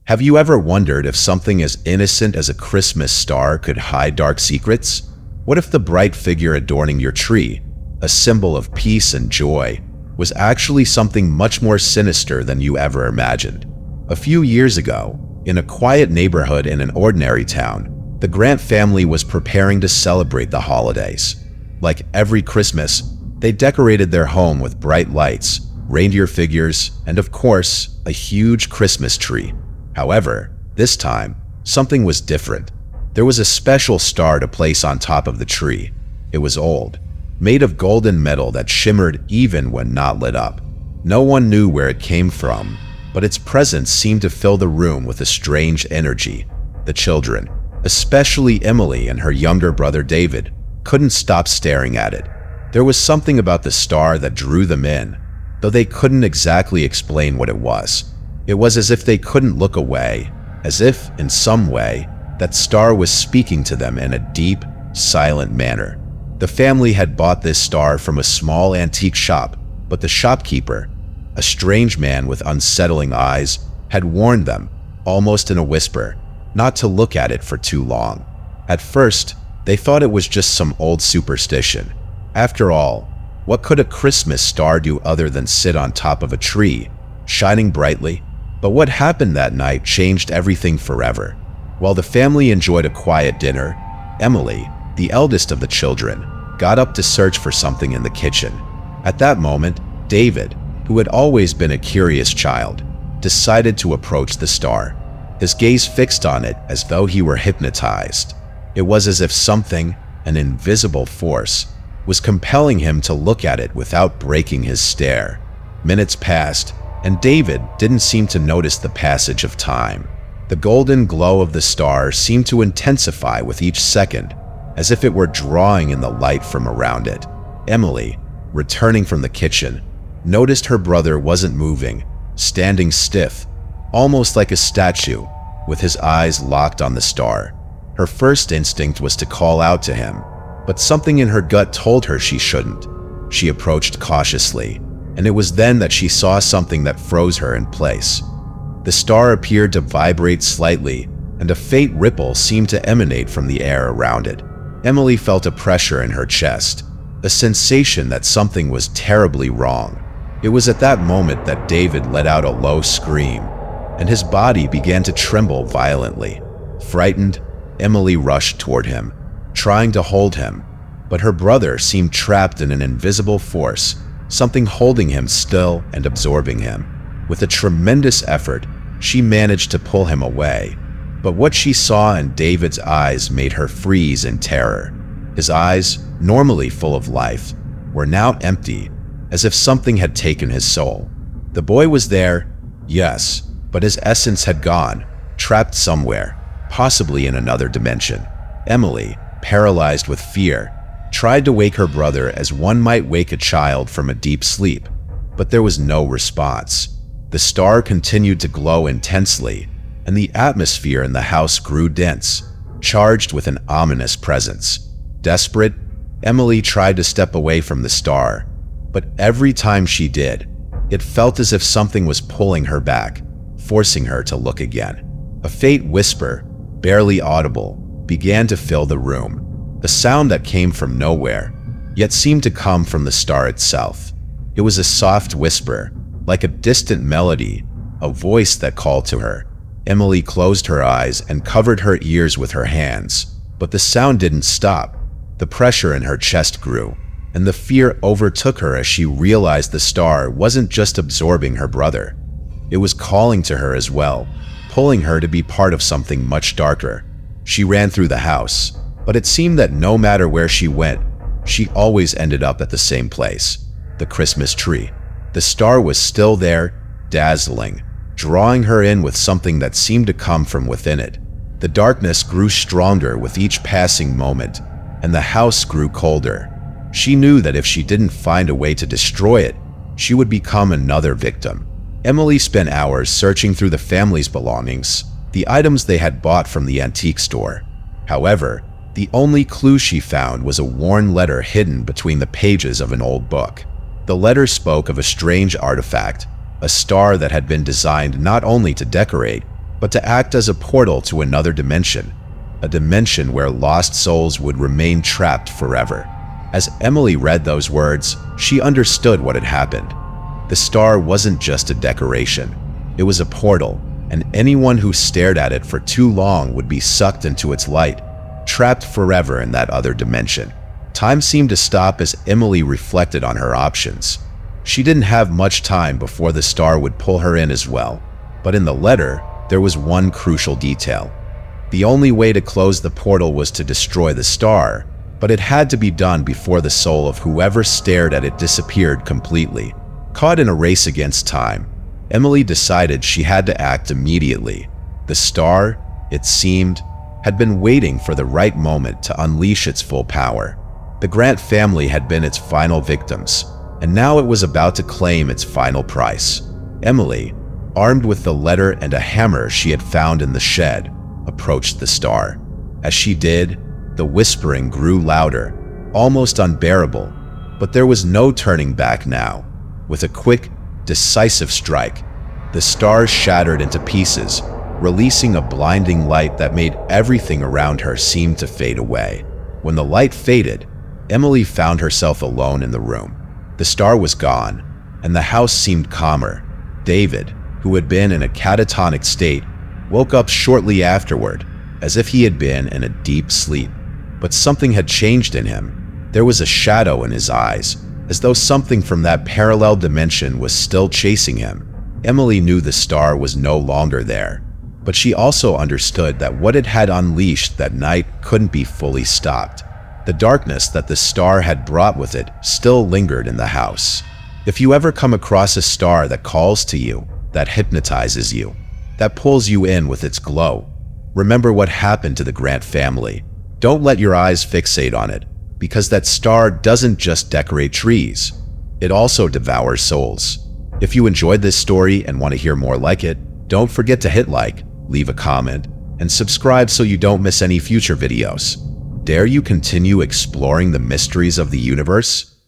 Have you ever wondered if something as innocent as a Christmas star could hide dark secrets? What if the bright figure adorning your tree, a symbol of peace and joy, was actually something much more sinister than you ever imagined? A few years ago, in a quiet neighborhood in an ordinary town, the Grant family was preparing to celebrate the holidays. Like every Christmas, they decorated their home with bright lights, reindeer figures, and of course, a huge Christmas tree. However, this time, something was different. There was a special star to place on top of the tree. It was old, made of golden metal that shimmered even when not lit up. No one knew where it came from, but its presence seemed to fill the room with a strange energy. The children, especially Emily and her younger brother David, couldn't stop staring at it. There was something about the star that drew them in, though they couldn't exactly explain what it was. It was as if they couldn't look away, as if, in some way, that star was speaking to them in a deep, silent manner. The family had bought this star from a small antique shop, but the shopkeeper, a strange man with unsettling eyes, had warned them, almost in a whisper, not to look at it for too long. At first, they thought it was just some old superstition. After all, what could a Christmas star do other than sit on top of a tree, shining brightly? But what happened that night changed everything forever. While the family enjoyed a quiet dinner, Emily, the eldest of the children, got up to search for something in the kitchen. At that moment, David, who had always been a curious child, decided to approach the star. His gaze fixed on it as though he were hypnotized. It was as if something, an invisible force, was compelling him to look at it without breaking his stare. Minutes passed, and David didn't seem to notice the passage of time. The golden glow of the star seemed to intensify with each second, as if it were drawing in the light from around it. Emily, returning from the kitchen, noticed her brother wasn't moving, standing stiff, almost like a statue, with his eyes locked on the star. Her first instinct was to call out to him, but something in her gut told her she shouldn't. She approached cautiously, and it was then that she saw something that froze her in place. The star appeared to vibrate slightly, and a faint ripple seemed to emanate from the air around it. Emily felt a pressure in her chest, a sensation that something was terribly wrong. It was at that moment that David let out a low scream, and his body began to tremble violently. Frightened, Emily rushed toward him, trying to hold him, but her brother seemed trapped in an invisible force, something holding him still and absorbing him. With a tremendous effort, she managed to pull him away, but what she saw in David's eyes made her freeze in terror. His eyes, normally full of life, were now empty, as if something had taken his soul. The boy was there, yes, but his essence had gone, trapped somewhere, possibly in another dimension. Emily, paralyzed with fear, tried to wake her brother as one might wake a child from a deep sleep, but there was no response. The star continued to glow intensely, and the atmosphere in the house grew dense, charged with an ominous presence. Desperate, Emily tried to step away from the star, but every time she did, it felt as if something was pulling her back, forcing her to look again. A faint whisper, barely audible, began to fill the room, a sound that came from nowhere, yet seemed to come from the star itself. It was a soft whisper, like a distant melody, a voice that called to her. Emily closed her eyes and covered her ears with her hands, but the sound didn't stop. The pressure in her chest grew, and the fear overtook her as she realized the star wasn't just absorbing her brother. It was calling to her as well, pulling her to be part of something much darker. She ran through the house, but it seemed that no matter where she went, she always ended up at the same place, the Christmas tree. The star was still there, dazzling, drawing her in with something that seemed to come from within it. The darkness grew stronger with each passing moment, and the house grew colder. She knew that if she didn't find a way to destroy it, she would become another victim. Emily spent hours searching through the family's belongings, the items they had bought from the antique store. However, the only clue she found was a worn letter hidden between the pages of an old book. The letter spoke of a strange artifact, a star that had been designed not only to decorate, but to act as a portal to another dimension, a dimension where lost souls would remain trapped forever. As Emily read those words, she understood what had happened. The star wasn't just a decoration. It was a portal, and anyone who stared at it for too long would be sucked into its light, trapped forever in that other dimension. Time seemed to stop as Emily reflected on her options. She didn't have much time before the star would pull her in as well. But in the letter, there was one crucial detail. The only way to close the portal was to destroy the star, but it had to be done before the soul of whoever stared at it disappeared completely. Caught in a race against time, Emily decided she had to act immediately. The star, it seemed, had been waiting for the right moment to unleash its full power. The Grant family had been its final victims, and now it was about to claim its final price. Emily, armed with the letter and a hammer she had found in the shed, approached the star. As she did, the whispering grew louder, almost unbearable, but there was no turning back now. With a quick, decisive strike, the star shattered into pieces, releasing a blinding light that made everything around her seem to fade away. When the light faded, Emily found herself alone in the room. The star was gone, and the house seemed calmer. David, who had been in a catatonic state, woke up shortly afterward, as if he had been in a deep sleep. But something had changed in him. There was a shadow in his eyes, as though something from that parallel dimension was still chasing him. Emily knew the star was no longer there, but she also understood that what it had unleashed that night couldn't be fully stopped. The darkness that the star had brought with it still lingered in the house. If you ever come across a star that calls to you, that hypnotizes you, that pulls you in with its glow, remember what happened to the Grant family. Don't let your eyes fixate on it, because that star doesn't just decorate trees, it also devours souls. If you enjoyed this story and want to hear more like it, don't forget to hit like, leave a comment, and subscribe so you don't miss any future videos. Dare you continue exploring the mysteries of the universe?